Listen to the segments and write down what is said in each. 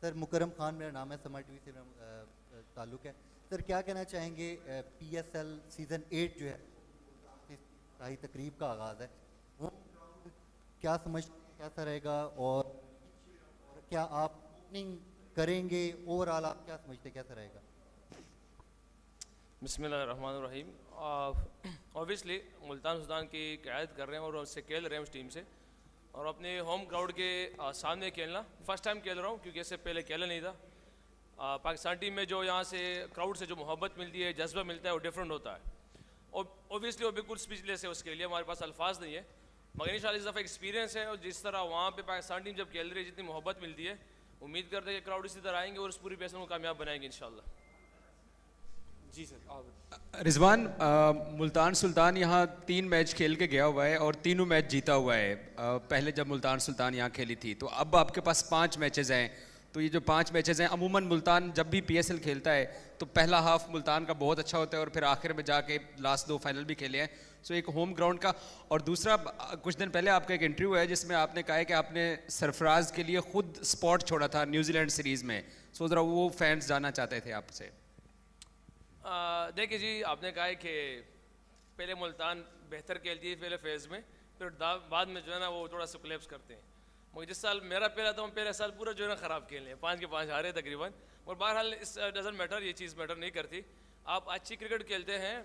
Sir मुकरम खान मेरा नाम है, समा टीवी से मेरा ताल्लुक़ है। सर क्या कहना चाहेंगे, पीएसएल सीज़न 8 जो है शाही तकरीब का आगाज़ है, वो क्या समझ कैसा रहेगा और क्या आप ओपनिंग करेंगे, ओवरऑल आप क्या समझते कैसा रहेगा? बिस्मिल्लाहिर्रहमानिर्रहीम। ऑब्वियसली मुल्तान सुल्तान की क़यादत कर रहे हैं और उससे खेल रहे हैं उस टीम से, और अपने होम क्राउड के सामने खेलना फर्स्ट टाइम खेल रहा हूँ, क्योंकि इससे पहले खेला नहीं था। पाकिस्तान टीम में जो यहाँ से क्राउड से जो मोहब्बत मिलती है, जज्बा मिलता है, वो डिफरेंट होता है। और ऑब्वियसली वो बिल्कुल स्पीचलेस है, उसके लिए हमारे पास अल्फाज नहीं है, मगर इंशाल्लाह इस दफ़ा एक्सपीरियंस है। और जिस तरह वहाँ पे पाकिस्तान टीम जब खेल रही है, जितनी मोहब्बत मिलती है, उम्मीद करते हैं कि क्राउड इसी तरह आएंगे और उस पूरी पैसों को कामयाब बनाएंगे इंशाल्लाह। जी सर आप। रिजवान, मुल्तान सुल्तान यहाँ 3 मैच खेल के गया हुआ है और तीनों मैच जीता हुआ है। पहले जब मुल्तान सुल्तान यहाँ खेली थी, तो अब आपके पास 5 मैचेस हैं। तो ये जो 5 मैचेस हैं, अमूमन मुल्तान जब भी पीएसएल खेलता है तो पहला हाफ मुल्तान का बहुत अच्छा होता है और फिर आखिर में जाके लास्ट 2 फाइनल भी खेले हैं। सो एक होम ग्राउंड का। और दूसरा, कुछ दिन पहले आपका एक इंटरव्यू है जिसमें आपने कहा है कि आपने सरफराज के लिए खुद स्पॉट छोड़ा था न्यूजीलैंड सीरीज़ में। सो ज़रा वो फैंस जानना चाहते थे आपसे। देखिए जी, आपने कहा है कि पहले मुल्तान बेहतर खेलती है पहले फेज़ में, फिर बाद में जो है ना वो थोड़ा सा कोलैप्स करते हैं। मगर जिस साल मेरा पहला था, हम पहले साल पूरा जो है ना ख़राब खेले हैं, 5 के 5 हारे तकरीबन। और बहरहाल इस डजंट मैटर, ये चीज़ मैटर नहीं करती। आप अच्छी क्रिकेट खेलते हैं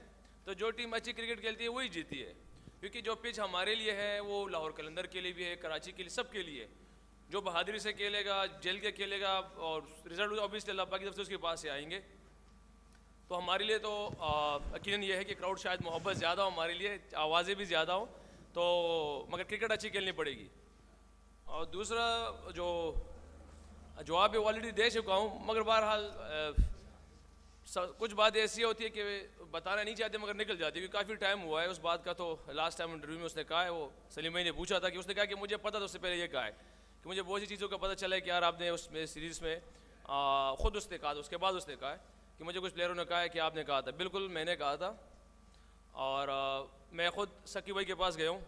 तो जो टीम अच्छी क्रिकेट खेलती है वही जीती है, क्योंकि जो पिच हमारे लिए है वो लाहौर कलंदर के लिए भी है, कराची के लिए, सब के लिए। जो बहादुरी से खेलेगा, जेल के खेलेगा, और रिजल्ट ऑब्वियसली अल्लाह पाक की तरफ से उसके पास से आएंगे। तो हमारे लिए तो यकीनन ये है कि क्राउड शायद मोहब्बत ज़्यादा हो हमारे लिए, आवाज़ें भी ज़्यादा हो, तो मगर क्रिकेट अच्छी खेलनी पड़ेगी। और दूसरा जो जवाब ऑलरेडी दे चुका हूँ, मगर बहरहाल कुछ बात ऐसी होती है कि बताना नहीं चाहते मगर निकल जाती है, क्योंकि काफ़ी टाइम हुआ है उस बात का। तो लास्ट टाइम इंटरव्यू में उसने कहा है, वो सलीम भाई ने पूछा था, कि उसने कहा कि मुझे पता था, उससे पहले ये कहा है कि मुझे बहुत सी चीज़ों का पता चला है कि यार आपने उसमें सीरीज़ में ख़ुद उसने कहा था, उसके बाद उसने कहा है कि मुझे कुछ प्लेयरों ने कहा है कि आपने कहा था। बिल्कुल मैंने कहा था, और मैं ख़ुद सकी भाई के पास गया हूँ,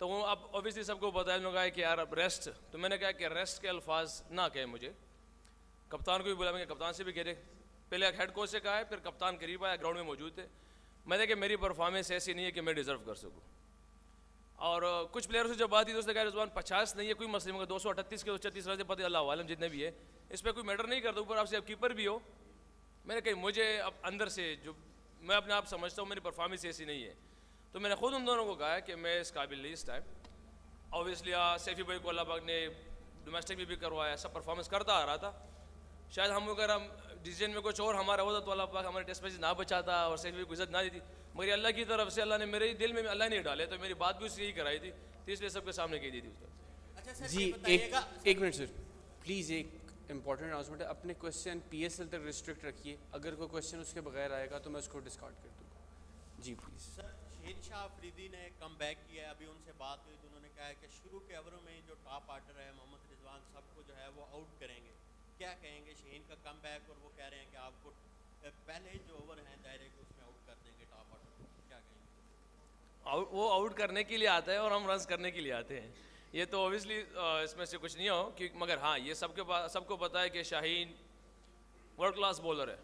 तो वो अब ऑब्वियसली सबको पता है, उन्होंने कहा कि यार अब रेस्ट, तो मैंने कहा कि रेस्ट के अल्फाज ना कहें मुझे। कप्तान को भी बोला, मैं कप्तान से भी कह रहे, पहले हेड कोच से कहा है, फिर कप्तान करीब आया, ग्राउंड में मौजूद थे। मैंने कहा मेरी परफॉर्मेंस ऐसी नहीं है कि मैं डिज़र्व कर सकूँ। और कुछ प्लेयरों से जब बात की तो उसने कहा रिजवान 50 नहीं है कोई मसले, मगर 238 के 36 रन पता अल्लाह आलम जितने भी है, इस पर कोई मैटर नहीं करता। ऊपर आपसे अब कीपर भी हो, मैंने कहा मुझे अब अंदर से जो मैं अपने आप समझता हूँ मेरी परफॉर्मेंस ऐसी नहीं है, तो मैंने खुद उन दोनों को कहा है कि मैं इस काबिल नहीं इस टाइम। ऑब्वियसली सैफी भाई को अल्लाह पाक ने डोमेस्टिक में भी करवाया, सब परफॉर्मेंस करता आ रहा था। शायद हम अगर हम डिसीजन में कुछ और हमारा होता तो अल्लाह पाक हमारे टेस्ट मैच ना बचाता और सैफी भाई को इज्जत ना दी थी, मगर अल्लाह की तरफ से अल्लाह ने मेरे दिल में अल्लाह नहीं डाले, तो मेरी बात भी उससे यही कराई थी, तो इसलिए सबके सामने कह दी थी उसने। अच्छा सर जी, एक मिनट सर प्लीज़, एक इंपॉर्टेंट अनाउंसमेंट है। अपने क्वेश्चन पीएसएल तक रिस्ट्रिक्ट रखिए, अगर कोई क्वेश्चन उसके बगैर आएगा तो मैं उसको डिस्कार्ड कर दूँगा। जी प्लीज़। सर शहनशाह अफरीदी ने कम बैक किया है, अभी उनसे बात हुई तो उन्होंने कहा है कि शुरू के ओवरों में जो टॉप ऑर्डर है मोहम्मद रिजवान सबको जो है वो आउट करेंगे। क्या कहेंगे शहीन का कम बैक, और वो कह रहे हैं कि आपको पहले ही जो ओवर हैं दायरे के उसमें आउट कर देंगे टॉप ऑर्डर, क्या कहेंगे? वो आउट करने के लिए आता है और हम रन करने के लिए आते हैं, ये तो ओबियसली इसमें से कुछ नहीं हो कि, मगर हाँ ये सबको पता है कि शाहीन वर्ल्ड क्लास बॉलर है,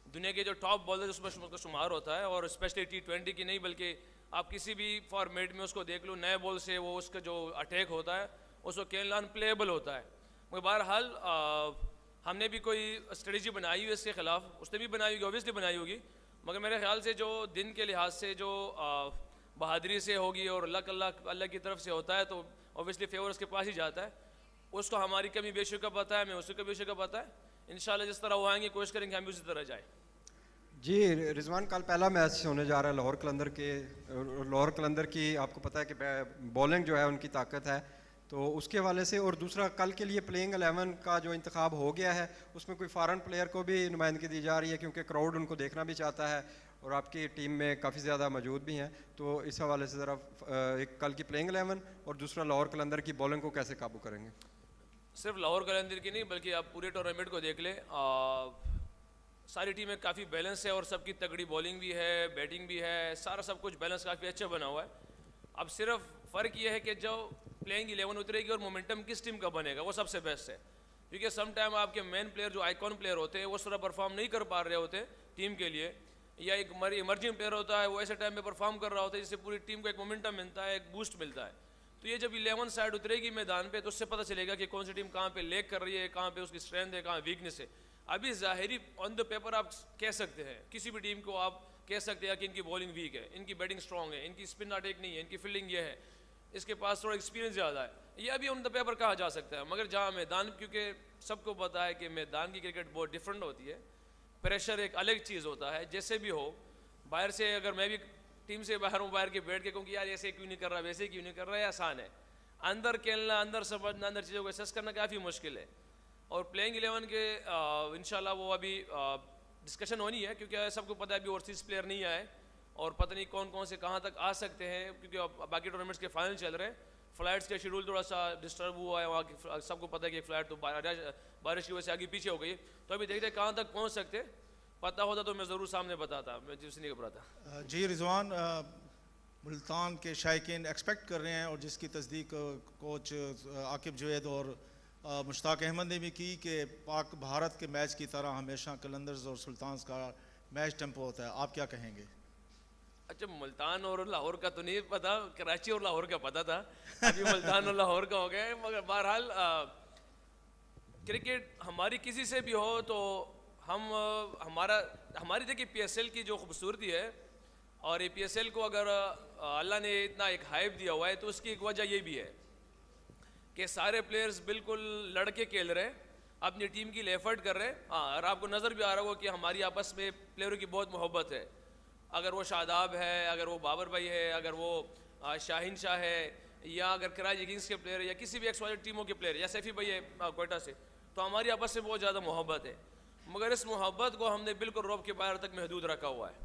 दुनिया के जो टॉप बॉलर उसमें उसका शुमार होता है। और स्पेशली T20 की नहीं बल्कि आप किसी भी फॉर्मेट में उसको देख लो, नए बॉल से वो उसका जो अटैक होता है उसको खेलना अनप्लेएबल होता है। मगर बहरहाल हमने भी कोई स्ट्रेटजी बनाई हुई है इसके ख़िलाफ़, उसने भी बनाई होगी, ऑब्वियसली बनाई होगी, मगर मेरे ख्याल से जो दिन के लिहाज से जो बहादुरी से होगी और अल्लाह की तरफ से होता है, तो ऑब्वियसली फेवर उसके पास ही जाता है। उसको हमारी कमी बेशुका पता है, मैं उसकी कमी बेशुका पता है। इंशाल्लाह जिस तरह वो आएंगे कोशिश करेंगे हम भी उसी तरह जाए। जी रिजवान, कल पहला मैच होने जा रहा है लाहौर कलंदर की आपको पता है कि बॉलिंग जो है उनकी ताकत है, तो उसके हवाले से। और दूसरा, कल के लिए प्लेइंग 11 का जो इंतखाब हो गया है उसमें कोई फॉरेन प्लेयर को भी नुमाइंदगी दी जा रही है, क्योंकि क्राउड उनको देखना भी चाहता है और आपकी टीम में काफ़ी ज़्यादा मौजूद भी हैं। तो इस हवाले से ज़रा एक कल की प्लेइंग 11 और दूसरा लाहौर कलंदर की बॉलिंग को कैसे काबू करेंगे? सिर्फ लाहौर कलंदर की नहीं बल्कि आप पूरे टूर्नामेंट को देख लें, सारी टीमें काफ़ी बैलेंस है और सबकी तगड़ी बॉलिंग भी है, बैटिंग भी है, सारा सब कुछ बैलेंस काफ़ी अच्छा बना हुआ है। अब सिर्फ फ़र्क ये है कि जो प्लेइंग 11 उतरेगी और मोमेंटम किस टीम का बनेगा वो सबसे बेस्ट है, क्योंकि सम टाइम आपके मेन प्लेयर जो आइकॉन प्लेयर होते हैं वो उस तरह परफॉर्म नहीं कर पा रहे होते टीम के लिए, या एक इमर्जिंग प्लेयर होता है वो ऐसे टाइम पे परफॉर्म कर रहा होता है जिससे पूरी टीम को एक मोमेंटम मिलता है, एक बूस्ट मिलता है। तो ये जब 11 साइड उतरेगी मैदान पे तो उससे पता चलेगा कि कौन सी टीम कहाँ पे लेग कर रही है, कहाँ पे उसकी स्ट्रेंथ है, कहाँ वीकनेस है। अभी ज़ाहिरी ऑन द पेपर आप कह सकते हैं, किसी भी टीम को आप कह सकते हैं कि इनकी बॉलिंग वीक है, इनकी बैटिंग स्ट्रॉन्ग है, इनकी स्पिन अटैक नहीं है, इनकी फील्डिंग ये है, इसके पास थोड़ा एक्सपीरियंस ज़्यादा है, ये अभी ऑन द पेपर कहा जा सकता है। मगर जहाँ मैदान, क्योंकि सबको पता है कि मैदान की क्रिकेट बहुत डिफरेंट होती है, प्रेशर एक अलग चीज़ होता है। जैसे भी हो, बाहर से अगर मैं भी टीम से बाहर हूँ, बाहर के बैठ के कहूँ कि यार ऐसे क्यों नहीं कर रहा, वैसे क्यों नहीं कर रहा, ये आसान है। अंदर खेलना, अंदर समझना, अंदर चीज़ों को एसेस करना काफ़ी मुश्किल है। और प्लेइंग 11 के इंशाल्लाह वो अभी डिस्कशन होनी है, क्योंकि सबको पता है अभी ओवरसीज़ प्लेयर नहीं आए और पता नहीं कौन कौन से कहाँ तक आ सकते हैं, क्योंकि बाकी टूर्नामेंट्स के फाइनल चल रहे हैं। फ़्लाइट्स का शेड्यूल थोड़ा सा डिस्टर्ब हुआ है वहाँ की, सबको पता है कि फ़्लाइट तो बारिश की वजह से आगे पीछे हो गई, तो अभी देखते हैं कहाँ तक पहुँच सकते। पता होता तो मैं ज़रूर सामने बताता, मैं जिससे नहीं घबराता। जी रिजवान, मुल्तान के शायकीन एक्सपेक्ट कर रहे हैं और जिसकी तस्दीक कोच आकिब जुवैद और मुश्ताक अहमद ने भी की कि पाक भारत के मैच की तरह हमेशा कलंदर्स और सुल्तान्स का मैच टेम्पो होता है, आप क्या कहेंगे? अच्छा, मुल्तान और लाहौर का तो नहीं पता, कराची और लाहौर का पता था, अभी मुल्तान और लाहौर का हो गया है। मगर बहरहाल क्रिकेट हमारी किसी से भी हो तो हमारी देखिए PSL की जो खूबसूरती है, और ये PSL को अगर अल्लाह ने इतना एक हाइप दिया हुआ है तो उसकी एक वजह ये भी है कि सारे प्लेयर्स बिल्कुल लड़के खेल रहे हैं, अपनी टीम की एफर्ट कर रहे हैं। हाँ, और आपको नज़र भी आ रहा होगा कि हमारी आपस में प्लेयरों की बहुत मोहब्बत है। अगर वो शादाब है, अगर वो बाबर भाई है, अगर वो शाहीन शाह है, या अगर कराची किंग्स के प्लेयर है, या किसी भी एक्स टीमों के प्लेयर, या सैफी भाई है कोयटा से, तो हमारी आपस में बहुत ज़्यादा मोहब्बत है। मगर इस मोहब्बत को हमने बिल्कुल रौब के बाहर तक महदूद रखा हुआ है।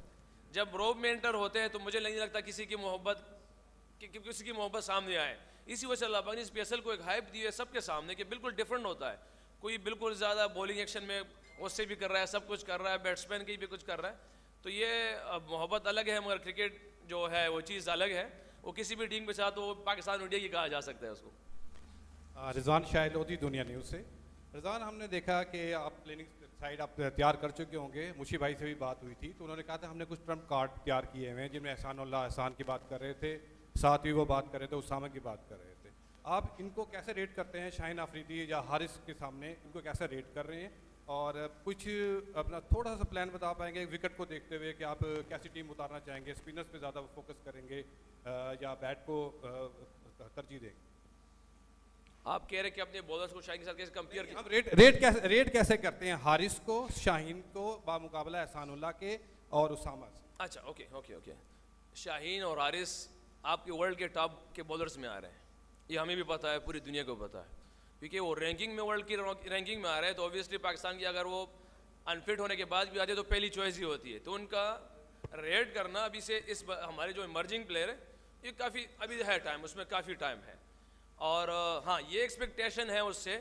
जब रौब में एंटर होते हैं तो मुझे नहीं लगता किसी की मोहब्बत सामने आए। इसी वजह से अल्लाह पाक ने इस PSL को एक हाइप दी है सबके सामने कि बिल्कुल डिफरेंट होता है। कोई बिल्कुल ज़्यादा बॉलिंग एक्शन में उससे भी कर रहा है, सब कुछ कर रहा है, बैट्समैन की भी कुछ कर रहा है, तो ये मोहब्बत अलग है। मगर क्रिकेट जो है वो चीज़ अलग है, वो किसी भी टीम के साथ वो पाकिस्तान इंडिया की कहा जा सकता है उसको। रिजवान शाह लोधी, दुनिया न्यूज़ से। रिजवान, हमने देखा कि आप प्लेनिंग साइड आप तैयार कर चुके होंगे, मुशी भाई से भी बात हुई थी तो उन्होंने कहा था हमने कुछ ट्रम्प कार्ड तैयार किए हुए हैं जिनमें एहसान की बात कर रहे थे, साथ ही वो बात कर रहे थे, उसामा की बात कर रहे थे। आप इनको कैसे रेट करते हैं? शाहीन अफरीदी या हारिस के सामने इनको कैसे रेट कर रहे हैं? और कुछ अपना थोड़ा सा प्लान बता पाएंगे विकेट को देखते हुए कि आप कैसी टीम उतारना चाहेंगे? स्पिनर्स पे ज़्यादा फोकस करेंगे या बैट को तरजीह देंगे? आप कह रहे हैं कि अपने बॉलर्स को शाहीन के साथ कैसे कंपेयर किया? हम रेट कैसे करते हैं हारिस को, शाहीन को बामुकाबला एहसानुल्लाह के और उसामा से? अच्छा, ओके। शाहीन और हारिस आपके वर्ल्ड के टॉप के बॉलर्स में आ रहे हैं, ये हमें भी पता है, पूरी दुनिया को पता है, क्योंकि वो रैंकिंग में, वर्ल्ड की रैंकिंग में आ रहे हैं। तो ऑब्वियसली पाकिस्तान की अगर वो अनफिट होने के बाद भी आते तो पहली चॉइस ही होती है। तो उनका रेट करना अभी से हमारे जो इमर्जिंग प्लेयर है ये काफ़ी अभी है टाइम, उसमें काफ़ी टाइम है। और हाँ, ये एक्सपेक्टेशन है उससे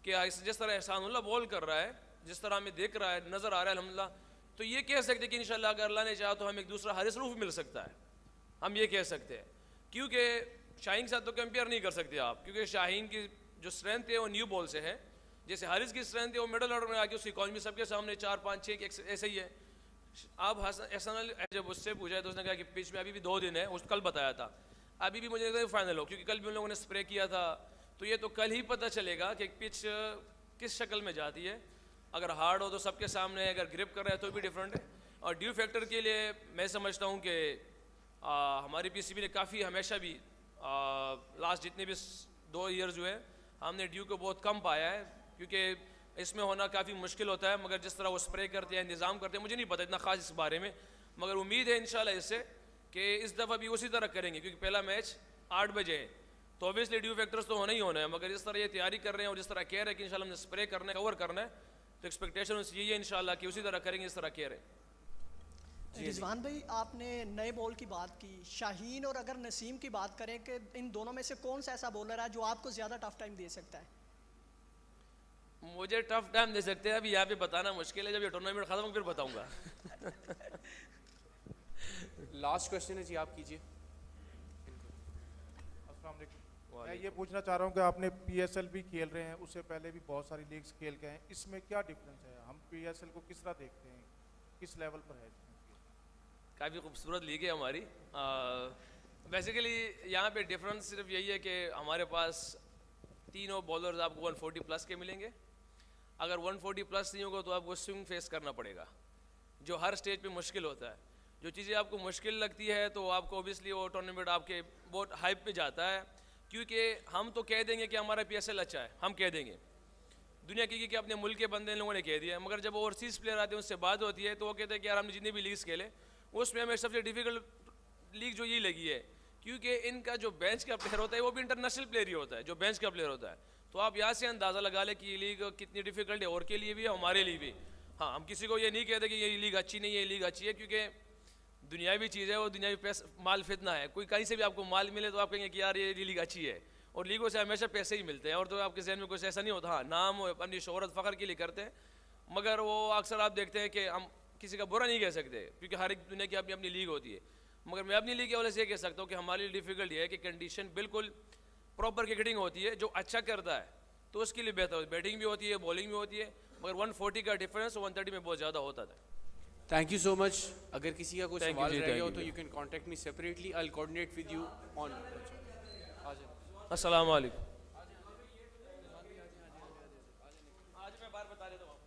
कि जिस तरह एहसानुल्लाह बॉल कर रहा है, जिस तरह हमें देख रहा है, नज़र आ रहा है अल्हम्दुलिल्लाह, तो ये कह सकते हैं कि इंशाल्लाह अगर अल्लाह ने चाहा तो हमें एक दूसरा हारिस रूफ मिल सकता है, हम ये कह सकते हैं। क्योंकि शाहीन के साथ तो कंपेयर नहीं कर सकते आप, क्योंकि शाहीन की जो स्ट्रेंथ है वो न्यू बॉल से है, जैसे हारिस की स्ट्रेंथ है वो मिडल ऑर्डर में आके उसकी इकॉनमी सबके सामने 4 5 6 ऐसे ही है। आप एहसान जब उससे पूछा तो उसने कहा कि पिच में अभी भी 2 दिन है, उस कल बताया था, अभी भी मुझे लगता है फाइनल हो, क्योंकि कल भी उन लोगों ने स्प्रे किया था। तो ये तो कल ही पता चलेगा कि पिच किस शक्ल में जाती है। अगर हार्ड हो तो सबके सामने है, अगर ग्रिप कर रहा है तो भी डिफरेंट है। और ड्यू फैक्टर के लिए मैं समझता हूँ कि हमारी PCB ने काफ़ी हमेशा भी लास्ट जितने भी 2 ईयर जो है हमने ड्यू को बहुत कम पाया है, क्योंकि इसमें होना काफ़ी मुश्किल होता है। मगर जिस तरह वो स्प्रे करते हैं, इंतज़ाम करते हैं, मुझे नहीं पता इतना ख़ास इस बारे में, मगर उम्मीद है इंशाल्लाह इससे कि इस दफ़ा भी उसी तरह करेंगे, क्योंकि पहला मैच 8 बजे है, तो ऑब्वियसली ड्यू फैक्टर्स तो होना ही होना है। मगर जिस तरह ये तैयारी कर रहे हैं और जिस तरह कह रहे हैं कि इंशाल्लाह हमने स्प्रे करना है, कवर करना है, तो एक्सपेक्टेशन यही है इंशाल्लाह कि उसी तरह करेंगे जिस तरह कह रहे हैं। रिजवान भाई, आपने नए बॉल की बात की, शाहीन और अगर नसीम की बात करें कि इन दोनों में से कौन सा ऐसा बॉलर है जो आपको ज़्यादा टफ टाइम दे सकता है? मुझे टफ टाइम दे सकते हैं अभी यहाँ पे बताना मुश्किल है, जब ये टूर्नामेंट खत्म हो फिर बताऊंगा। लास्ट क्वेश्चन है जी, आप कीजिए। मैं ये पूछना चाह रहा हूँ कि आपने PSL भी खेल रहे हैं, उससे पहले भी बहुत सारी लीग्स खेल के हैं, इसमें क्या डिफरेंस है? हम PSL को किस तरह देखते हैं, किस लेवल पर है? काफ़ी खूबसूरत लीग है हमारी। बेसिकली यहाँ पे डिफरेंस सिर्फ यही है कि हमारे पास तीनों बॉलर्स आपको 140 प्लस के मिलेंगे। अगर 140 प्लस नहीं होगा तो आपको स्विंग फेस करना पड़ेगा, जो हर स्टेज पे मुश्किल होता है। जो चीज़ें आपको मुश्किल लगती है तो आपको ओबियसली वो टूर्नामेंट आपके बहुत हाइप पे जाता है, क्योंकि हम तो कह देंगे कि हमारा PSL अच्छा है, हम कह देंगे, दुनिया की कि अपने मुल्क के बंदे लोगों ने कह दिया, मगर जब ओवरसीज़ प्लेयर आते हैं उससे बात होती है तो वो कहते हैं कि यार हमने जितनी भी लीग्स खेले उसमें हमें सबसे डिफ़िकल्ट लीग जो ये लगी है, क्योंकि इनका जो बेंच का प्लेयर होता है वो भी इंटरनेशनल प्लेयर ही होता है, जो बेंच का प्लेयर होता है। तो आप यहाँ से अंदाज़ा लगा लें कि ये लीग कितनी डिफ़िकल्ट है, और के लिए भी है, हमारे लिए भी। हाँ, हम किसी को ये नहीं कहते कि ये लीग अच्छी नहीं है, ये लीग अच्छी है, क्योंकि दुनियावी चीज़ है, वो दुनियावी पैसा माल फितना है। कोई कहीं से भी आपको माल मिले तो आप कहेंगे कि यार ये लीग अच्छी है, और लीगों से हमेशा पैसे ही मिलते हैं, और तो आपके जहन में कुछ ऐसा नहीं होता। हाँ, नाम अपनी शोहरत फ़ख्र के लिए करते हैं, मगर वो अक्सर आप देखते हैं कि हम किसी का बुरा नहीं कह सकते, क्योंकि हर एक दुनिया की अपनी अपनी लीग होती है। मगर मैं अपनी लीग के वाले से ये कह सकता हूँ कि हमारे लिए डिफ़िकल्ट ये है कि कंडीशन बिल्कुल प्रॉपर क्रिकेटिंग होती है। जो अच्छा करता है तो उसके लिए बेहतर होती है, बैटिंग भी होती है, बॉलिंग भी होती है, मगर 140 का डिफरेंस 130 में बहुत ज़्यादा होता था। Thank you so much. अगर किसी का कोई सवाल रह गया हो तो you can contact me separately, I will coordinate with you on. अस्सलाम वालेकुम। आज मैं बार बता देता हूँ।